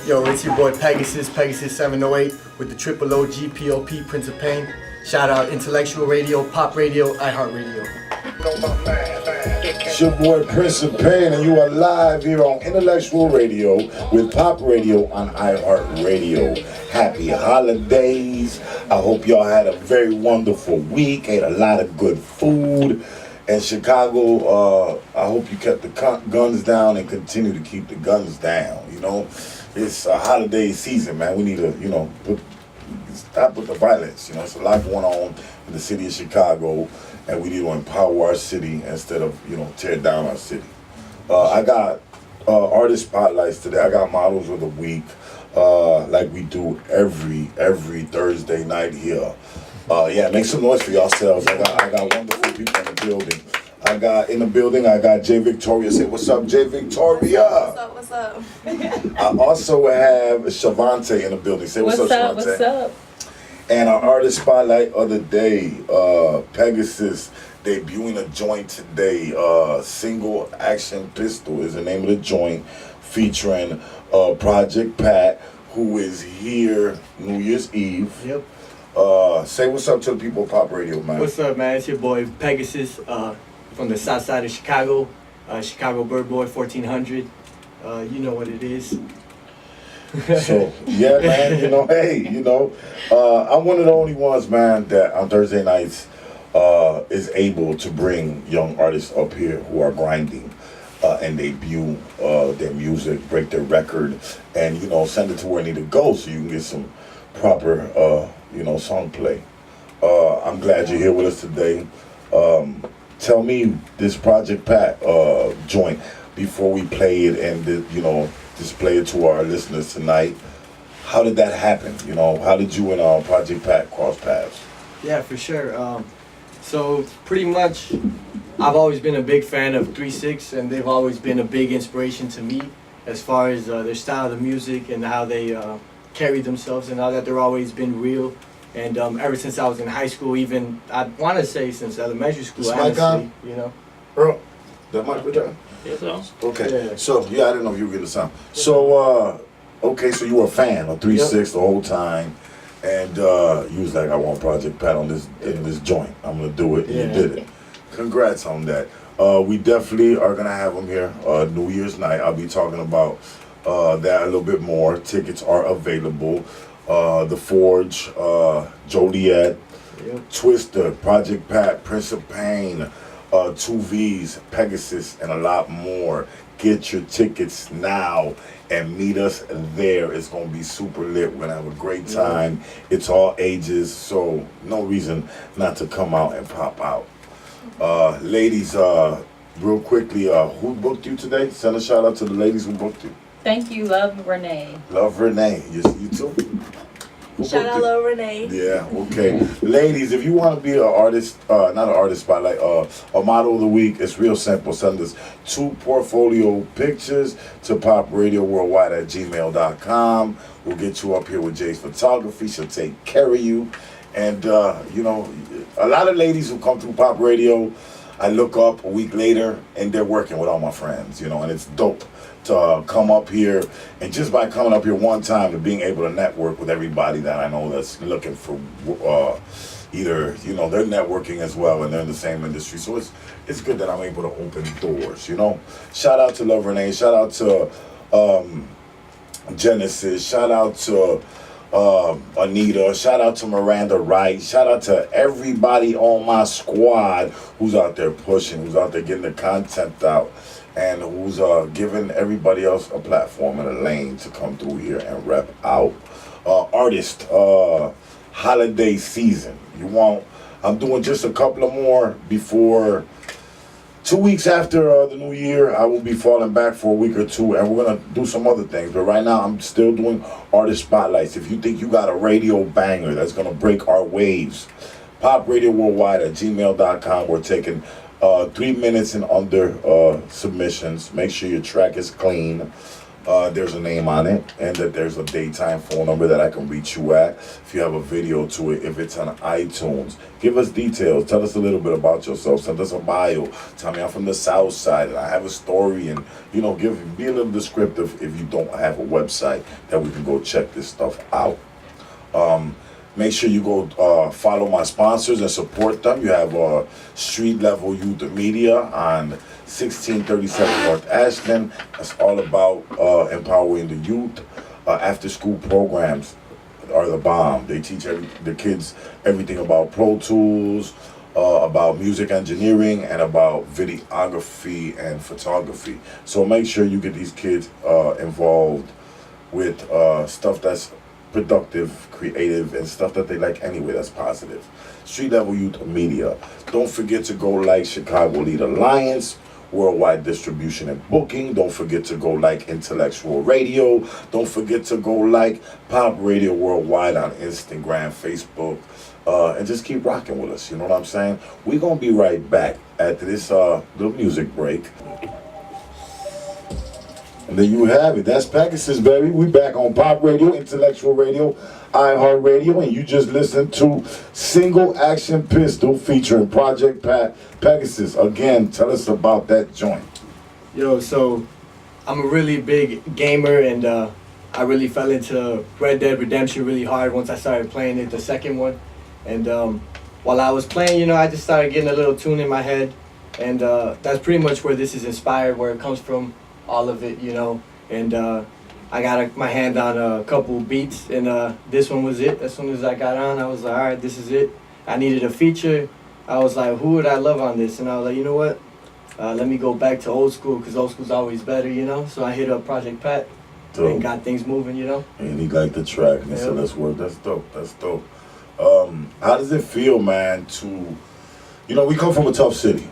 Yo, it's your boy Pegasus, Pegasus 708 with the Triple O GPOP, Prince of Pain. Shout out Intellectual Radio, Pop Radio, iHeartRadio. It's your boy Prince of Pain, and you are live here on Intellectual Radio with Pop Radio on iHeartRadio. Happy holidays. I hope y'all had a very wonderful week, ate a lot of good food. In Chicago, I hope you kept the guns down and continue to keep the guns down. You know, it's a holiday season, man. We need to, stop with the violence. You know, it's a lot going on in the city of Chicago, and we need to empower our city instead of, tear down our city. I got artist spotlights today. I got models of the week, like we do every Thursday night here. Make some noise for yourselves. I got wonderful people in the building. I got Jay Victoria. Say, what's up, Jay Victoria? What's up? I also have Shavante in the building. Say, what's up, Shavante? What's up? And our artist spotlight of the day, Pegasus, debuting a joint today. Single Action Pistol is the name of the joint, featuring Project Pat, who is here New Year's Eve. Yep. Say what's up to the people of Pop Radio, man. What's up, man? It's your boy Pegasus from the south side of Chicago, Chicago Bird Boy 1400. You know what it is. So, yeah, man, I'm one of the only ones, man, that on Thursday nights is able to bring young artists up here who are grinding and debut their music, break their record, and, send it to where it need to go so you can get some proper song play. I'm glad you're here with us today. Tell me this Project Pat joint before we play it and display it to our listeners tonight. How did that happen? How did you and Project Pat cross paths? Yeah, for sure. So pretty much, I've always been a big fan of 3-6, and they've always been a big inspiration to me as far as their style of music and how they carry themselves, and how that they're always been real. And ever since I was in high school, even I want to say since elementary school, honestly, Earl, that mic with that? Yes, sir. Okay, yeah. So I didn't know if you were getting the sound. So so you were a fan of 3-6 the whole time, and you was like, I want Project Pat on this joint. I'm gonna do it, and you did it. Congrats on that. We definitely are gonna have them here New Year's night. I'll be talking about that a little bit more. Tickets are available. The Forge, Joliet, Twister, Project Pat, Prince of Pain, 2Vs, Pegasus, and a lot more. Get your tickets now and meet us there. It's going to be super lit. We're going to have a great time. It's all ages, so no reason not to come out and pop out. Ladies, real quickly, who booked you today? Send a shout out to the ladies who booked you. Thank you, Love Renee. Love Renee. You too? Shout out, Love Renee. Yeah, okay. Ladies, if you want to be an artist, not an artist spotlight, a model of the week, it's real simple. Send us 2 portfolio pictures to popradiowworldwide@gmail.com. We'll get you up here with Jay's photography. She'll take care of you. And, a lot of ladies who come through Pop Radio, I look up a week later, and they're working with all my friends, and it's dope to come up here, and just by coming up here one time to being able to network with everybody that I know that's looking for either they're networking as well and they're in the same industry, so it's good that I'm able to open doors. Shout out to Love Renee, shout out to Genesis, shout out to Anita, shout out to Miranda Wright, shout out to everybody on my squad who's out there pushing, who's out there getting the content out, and who's giving everybody else a platform and a lane to come through here and rep out. Artist, holiday season. I'm doing just a couple of more before 2 weeks after the new year. I will be falling back for a week or two, and we're gonna do some other things. But right now, I'm still doing artist spotlights. If you think you got a radio banger that's gonna break our waves, popradiowworldwide@gmail.com. We're taking 3 minutes and under submissions. Make sure your track is clean. there's a name on it, and that there's a daytime phone number that I can reach you at. If you have a video to it, if it's on iTunes, give us details. Tell us a little bit about yourself. Send us a bio. Tell me I'm from the South Side and I have a story, and be a little descriptive if you don't have a website that we can go check this stuff out. Make sure you go follow my sponsors and support them. You have Street Level Youth Media on 1637 North Ashland. That's all about empowering the youth. After school programs are the bomb. They teach the kids everything about Pro Tools, about music engineering, and about videography and photography. So make sure you get these kids involved with stuff that's productive, creative, and stuff that they like anyway that's positive. Street Level Youth Media. Don't forget to go like Chicago Lead Alliance, worldwide distribution and booking. Don't forget to go like Intellectual Radio. Don't forget to go like Pop Radio Worldwide on Instagram, Facebook, and just keep rocking with us. You know what I'm saying? We're going to be right back after this little music break. And there you have it. That's Pegasus, baby. We back on Pop Radio, Intellectual Radio, iHeart Radio, and you just listened to Single Action Pistol featuring Project Pegasus. Again, tell us about that joint. Yo, so I'm a really big gamer, and I really fell into Red Dead Redemption really hard once I started playing it, the second one. And while I was playing, I just started getting a little tune in my head, and that's pretty much where this is inspired, where it comes from. All of it, and I got my hand on a couple beats, and this one was it. As soon as I got on, I was like, all right, this is it. I needed a feature. I was like, who would I love on this? And I was like, you know what? Let me go back to old school, because old school's always better, So I hit up Project Pat and got things moving, And he liked the track, and so let's work. That's dope. That's dope. How does it feel, man, to, we come from a tough city.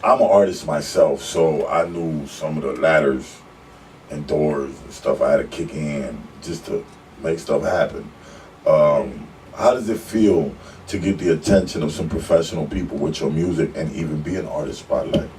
I'm an artist myself, so I knew some of the ladders and doors and stuff I had to kick in just to make stuff happen. How does it feel to get the attention of some professional people with your music and even be an artist spotlight?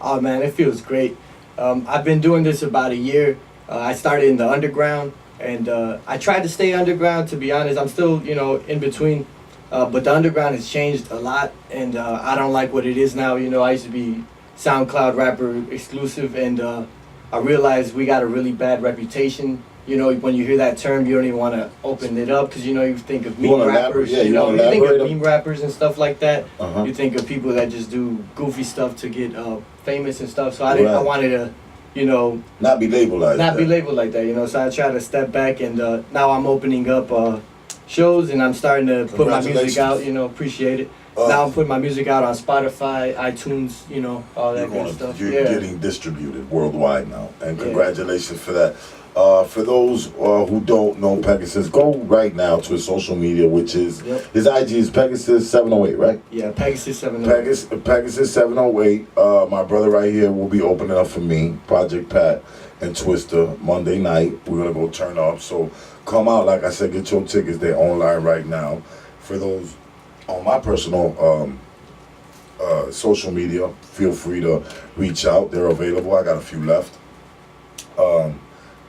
Oh man, it feels great. I've been doing this about a year. I started in the underground, and I tried to stay underground, to be honest. I'm still, in between. But the underground has changed a lot, and I don't like what it is now. I used to be SoundCloud rapper exclusive, and I realized we got a really bad reputation. When you hear that term, you don't even want to open it up, because you think of meme rappers. You think of meme rappers and stuff like that. You think of people that just do goofy stuff to get famous and stuff. So I wanted to, not be labeled like that. So I tried to step back, and now I'm opening up shows, and I'm starting to put my music out, appreciate it. Now I'm putting my music out on Spotify, iTunes, all that good stuff. You're getting distributed worldwide now, and congratulations for that. For those who don't know Pegasus, go right now to his social media, which is, his IG is Pegasus 708, right? Yeah, Pegasus 708. Pegasus 708. My brother right here will be opening up for me, Project Pat and Twister, Monday night. We're going to go turn up, so come out. Like I said, get your tickets. They're online right now. For those on my personal social media, feel free to reach out. They're available. I got a few left.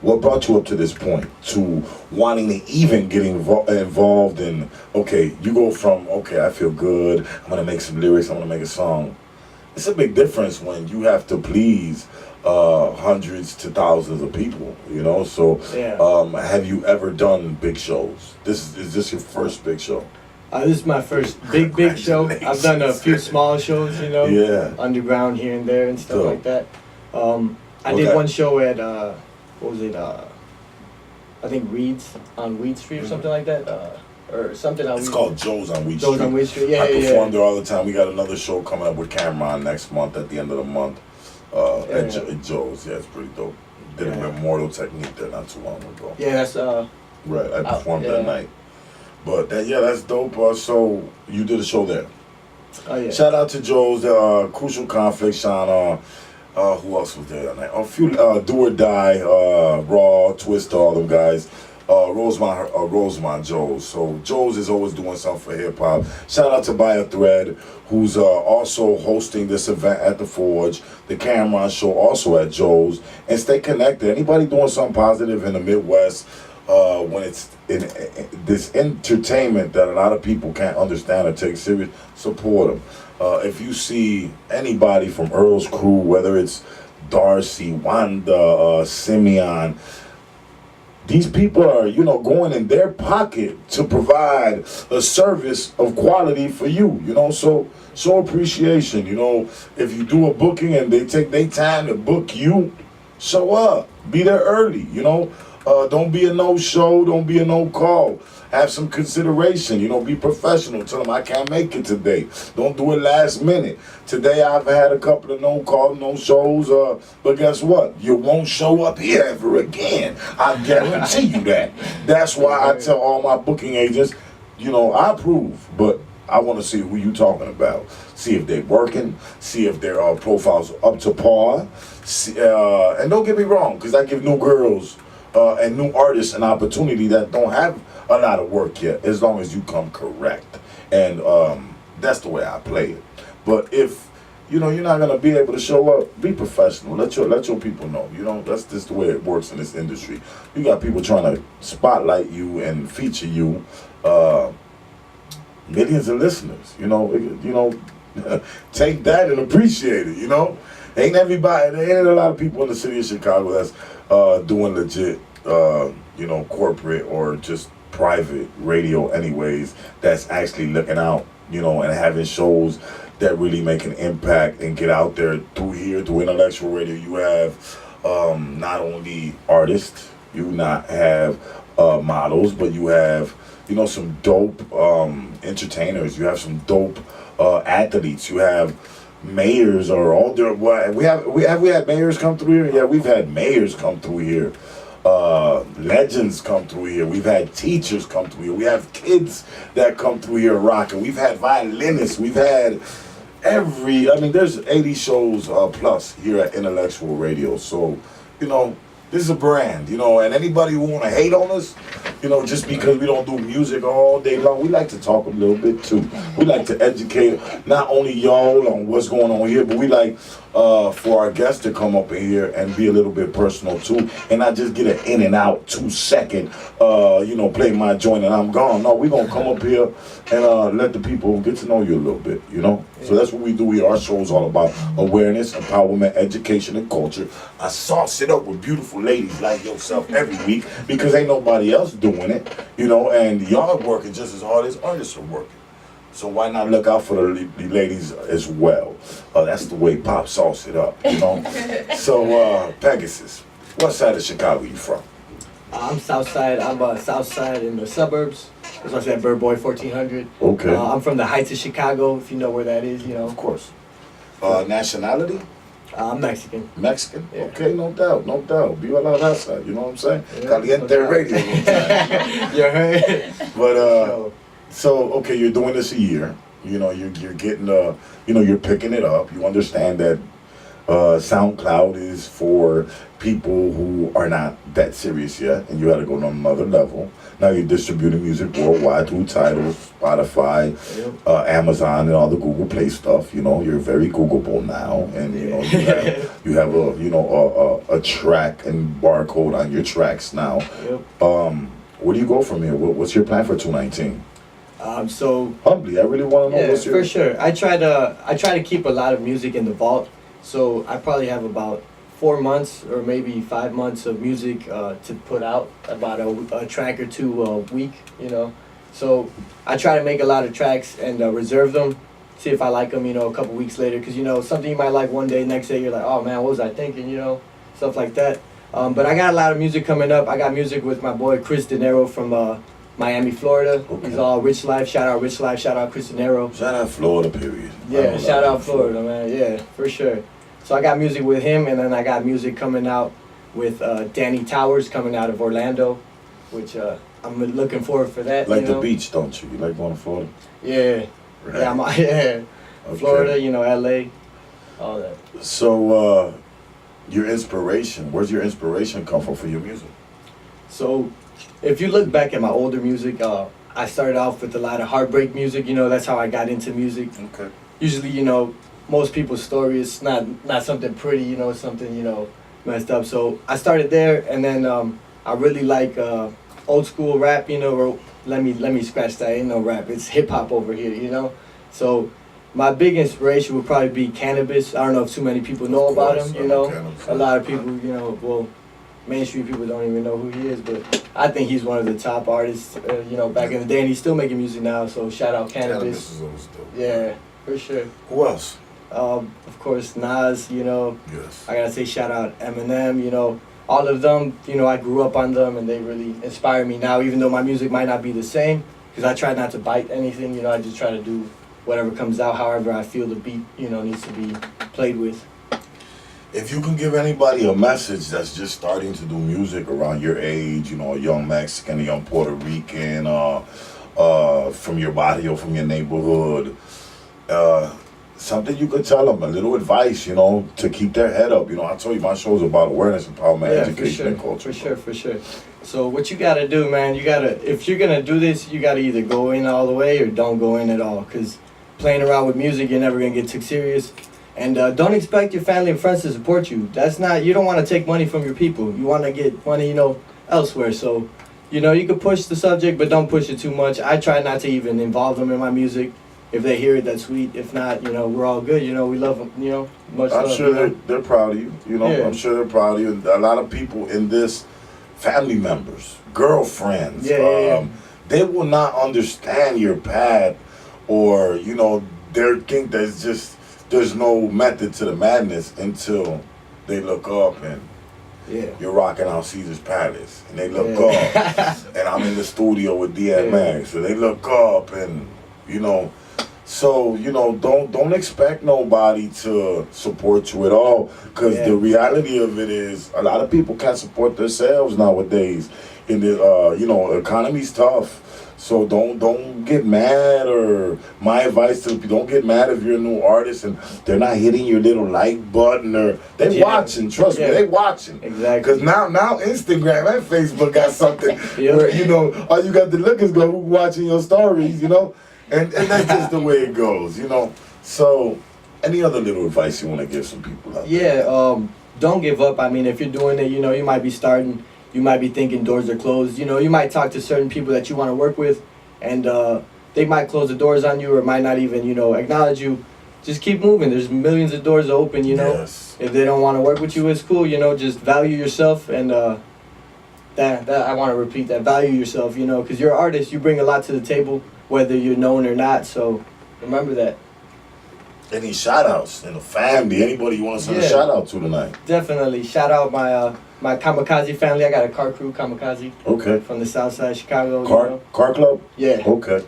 What brought you up to this point, to wanting to even get involved in, you go from, I feel good, I'm going to make some lyrics, I'm going to make a song. It's a big difference when you have to please hundreds to thousands of people, So, have you ever done big shows? Is this your first big show? This is my first big show. I've done a few small shows, underground here and there and stuff like that. I did one show at, what was it? I think Reed's on Weed Street or something like that. Or something on It's called Joe's on Weed Street. Joe's on Weed Street, I perform there all the time. We got another show coming up with Cameron next month at the end of the month. At Joe's, it's pretty dope. Did a Memorial Technique there not too long ago. Yeah, that's right. I performed that night. But that's dope. So you did a show there. Oh yeah. Shout out to Joe's, Crucial Conflict, Sean. Who else was there that night? A few Do or Die, Raw, Twister, all them guys. Rosemont Joes. So Joes is always doing something for hip hop. Shout out to Buy a Thread, who's also hosting this event at the Forge, the Cameron Show also at Joes, and stay connected. Anybody doing something positive in the Midwest, when it's in this entertainment that a lot of people can't understand or take serious, support them. If you see anybody from Earl's crew, whether it's Darcy, Wanda, Simeon, these people are, going in their pocket to provide a service of quality for you, so show appreciation. If you do a booking and they take their time to book you, show up, be there early, don't be a no-show, don't be a no-call. Have some consideration, be professional. Tell them I can't make it today. Don't do it last minute. Today I've had a couple of no-calls, no-shows, but guess what? You won't show up here ever again. I guarantee you that. That's why I tell all my booking agents, I approve, but I want to see who you talking about. See if they're working, see if their profiles are up to par. And don't get me wrong, because I give new girls and new artists an opportunity that don't have a lot of work yet, as long as you come correct. And that's the way I play it. But if you're not gonna be able to show up, be professional. Let your people know. That's just the way it works in this industry. You got people trying to spotlight you and feature you. Millions of listeners. Take that and appreciate it. Ain't a lot of people in the city of Chicago that's doing legit, corporate or just private radio anyways, that's actually looking out, and having shows that really make an impact and get out there through intellectual radio. You have not only artists, you not have models, but you have, some dope entertainers, you have some dope athletes, you have mayors or all their, we had mayors come through here. Yeah, we've had mayors come through here. Legends come through here. We've had teachers come through here. We have kids that come through here rocking. We've had violinists. We've had there's 80 shows plus here at Intellectual Radio. So, this is a brand, and anybody who want to hate on us, just because we don't do music all day long, we like to talk a little bit too. We like to educate not only y'all on what's going on here, but we like for our guests to come up in here and be a little bit personal too, and not just get an in and out 2-second, play my joint and I'm gone. No, we're gonna come up here and let the people get to know you a little bit, So that's what we do here. Our show is all about awareness, empowerment, education, and culture. I sauce it up with beautiful ladies like yourself every week because ain't nobody else doing it, and y'all are working just as hard as artists are working. So why not look out for the ladies as well? That's the way Pop sauce it up, So Pegasus, what side of Chicago you from? I'm South Side. I'm South Side in the suburbs. That's why I said Bird Boy 1400. Okay. I'm from the Heights of Chicago, if you know where that is, Of course. Nationality? I'm Mexican. Mexican? Yeah. Okay, no doubt. Viva la raza, you know what I'm saying? Yeah, Caliente no radio. You heard? But so okay, you're doing this a year. You're getting you're picking it up. You understand that SoundCloud is for people who are not that serious yet, and you had to go to another level. Now you're distributing music worldwide through Tidal, Spotify, Amazon, and all the Google Play stuff. You're very Googleable now, and you have a track and barcode on your tracks now. Where do you go from here? What's your plan for 2019? So humbly, I really want to know what's your. For sure. I try to keep a lot of music in the vault. So I probably have about 4 months or maybe 5 months of music to put out, about a track or two a week, So I try to make a lot of tracks and reserve them, see if I like them, a couple weeks later. Because, something you might like one day, next day you're like, oh man, what was I thinking, stuff like that. But I got a lot of music coming up. I got music with my boy Chris De Niro from Miami, Florida. Okay. He's all Rich Life. Shout out Rich Life. Shout out Chris De Niro. Shout out Florida, period. Yeah, shout out Florida, man. Yeah, for sure. So I got music with him, and then I got music coming out with Danny Towers coming out of Orlando, which I'm looking forward for that. Like the beach, don't you? You like going to Florida? Yeah. Right. Yeah, Okay. Florida, LA, all that. So, your inspiration, where's your inspiration come from for your music? So if you look back at my older music, I started off with a lot of heartbreak music. That's how I got into music. Okay. Usually, most people's story is not something pretty. It's something messed up. So I started there, and then I really like old school rap. Or let me scratch that. Ain't no rap. It's hip hop over here. So my big inspiration would probably be Cannabis. I don't know if too many people know about him. Cannabis. A lot of people, well, mainstream people don't even know who he is, but I think he's one of the top artists, back in the day, and he's still making music now, so shout out Cannabis. Cannabis is always dope. Yeah, for sure. Who else? Of course, Nas, Yes. I gotta say shout out Eminem, all of them, I grew up on them, and they really inspire me now, even though my music might not be the same, because I try not to bite anything, I just try to do whatever comes out, however I feel the beat, needs to be played with. If you can give anybody a message that's just starting to do music around your age, a young Mexican, a young Puerto Rican, from your barrio, from your neighborhood, something you could tell them, a little advice, to keep their head up. I told you my show's about awareness, empowerment, education, and culture. For sure. So what you gotta do, man, if you're gonna do this, you gotta either go in all the way or don't go in at all, because playing around with music, you're never gonna get too serious. And don't expect your family and friends to support you. You don't want to take money from your people. You want to get money, elsewhere. So, you could push the subject, but don't push it too much. I try not to even involve them in my music. If they hear it, that's sweet. If not, we're all good. We love them, much love. I'm sure they're proud of you. Yeah. I'm sure they're proud of you. A lot of people in this, family members, girlfriends, they will not understand your path, or, they think there's no method to the madness until they look up and you're rocking out Caesar's Palace, and they look up and I'm in the studio with DMX, so they look up and so don't expect nobody to support you at all, because the reality of it is a lot of people can't support themselves nowadays. In the economy's tough. So don't get mad, or my advice to people, don't get mad if you're a new artist and they're not hitting your little like button, or they watching, trust me, they watching. Exactly. Because now Instagram and Facebook got something where, all you got to look is go who's watching your stories, and that's just the way it goes, So any other little advice you want to give some people out there? Don't give up. I mean, if you're doing it, you might be starting. You might be thinking doors are closed. You might talk to certain people that you want to work with, and they might close the doors on you, or might not even, acknowledge you. Just keep moving. There's millions of doors open, Yes. If they don't want to work with you, it's cool, just value yourself, and that I want to repeat that. Value yourself, because you're an artist. You bring a lot to the table, whether you're known or not, so remember that. Any shout-outs in the family? Anybody you want to send a shout-out to tonight? Definitely. Shout out my Kamikaze family. I got a car crew, Kamikaze. Okay. From the south side of Chicago. Car club? Yeah. Okay.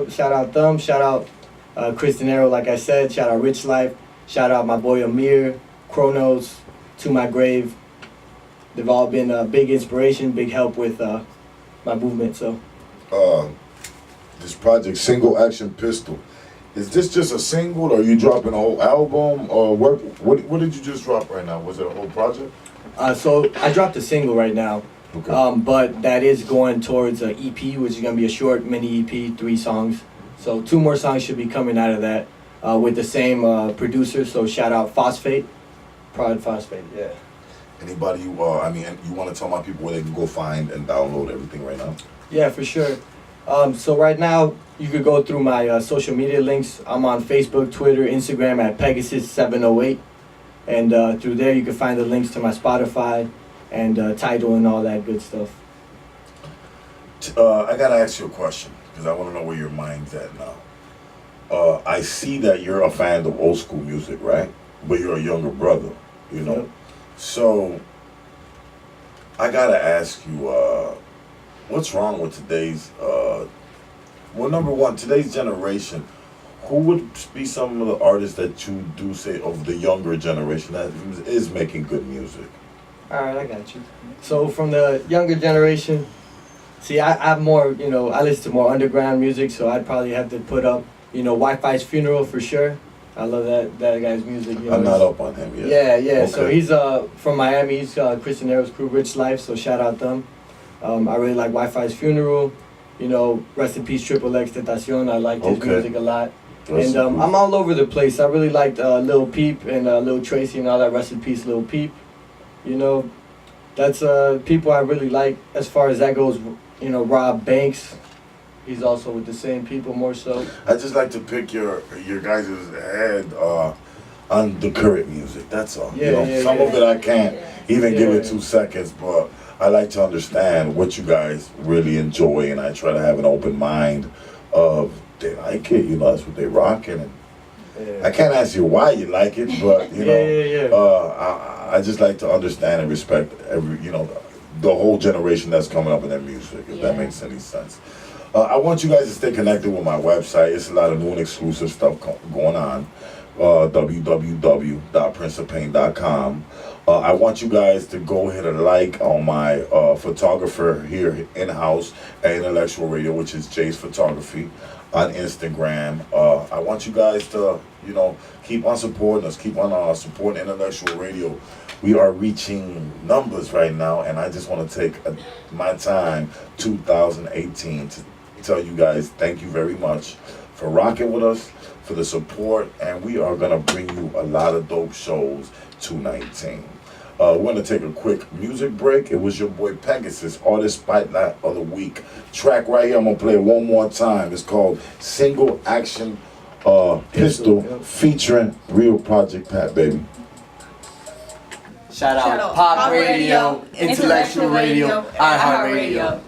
Shout out them. Shout out Chris De Niro, like I said. Shout out Rich Life. Shout out my boy Amir, Chronos, To My Grave. They've all been a big inspiration, big help with my movement. So. This project, Single Action Pistol. Is this just a single, or are you dropping a whole album, or what did you just drop right now? Was it a whole project? So I dropped a single right now, Okay. but that is going towards an EP, which is going to be a short mini EP, 3 songs. So 2 more songs should be coming out of that with the same producer. So shout out Phosphate, Prod Phosphate, yeah. Anybody you want to tell my people where they can go find and download everything right now? Yeah, for sure. So right now, you could go through my social media links. I'm on Facebook, Twitter, Instagram at Pegasus708. And through there, you can find the links to my Spotify and Tidal and all that good stuff. I got to ask you a question, because I want to know where your mind's at now. I see that you're a fan of old school music, right? But you're a younger brother, Yep. So I got to ask you, what's wrong with today's, number one, today's generation, who would be some of the artists that you do say of the younger generation that is making good music? All right, I got you. So from the younger generation, see, I'm more, I listen to more underground music, so I'd probably have to put up, Wi-Fi's Funeral for sure. I love that guy's music. I'm not up on him yet. Yeah. Okay. So he's from Miami. He's Chris De Niro's crew, Rich Life. So shout out them. I really like Wi-Fi's Funeral. You know, rest in peace, Triple X Tentacion. I like his music a lot. And I'm all over the place. I really liked Lil Peep and Lil Tracy and all that. Rest in peace, Lil Peep. You know, that's people I really like as far as that goes. You know, Rob Banks. He's also with the same people more so. I just like to pick your guys' head on the current music. That's all. Yeah, you know, some of it I can't even give it 2 seconds, but I like to understand what you guys really enjoy, and I try to have an open mind of they like it. You know, that's what they rocking. And I can't ask you why you like it, but you know, I just like to understand and respect the whole generation that's coming up in their music. If that makes any sense. I want you guys to stay connected with my website. It's a lot of new and exclusive stuff going on. www.princeofpain.com. I want you guys to go ahead and like on my photographer here in-house at Intellectual Radio, which is Jay's Photography on Instagram. I want you guys to, you know, keep on supporting us, keep on supporting Intellectual Radio. We are reaching numbers right now, and I just want to take my time, 2018, to tell you guys thank you very much for rocking with us, for the support, and we are going to bring you a lot of dope shows 2019. We're going to take a quick music break. It was your boy Pegasus, Artist Spotlight of the Week. Track right here, I'm going to play it one more time. It's called Single Action Pistol featuring Real Project Pat, baby. Shout out Pop Radio, Intellectual Radio, iHeart Radio.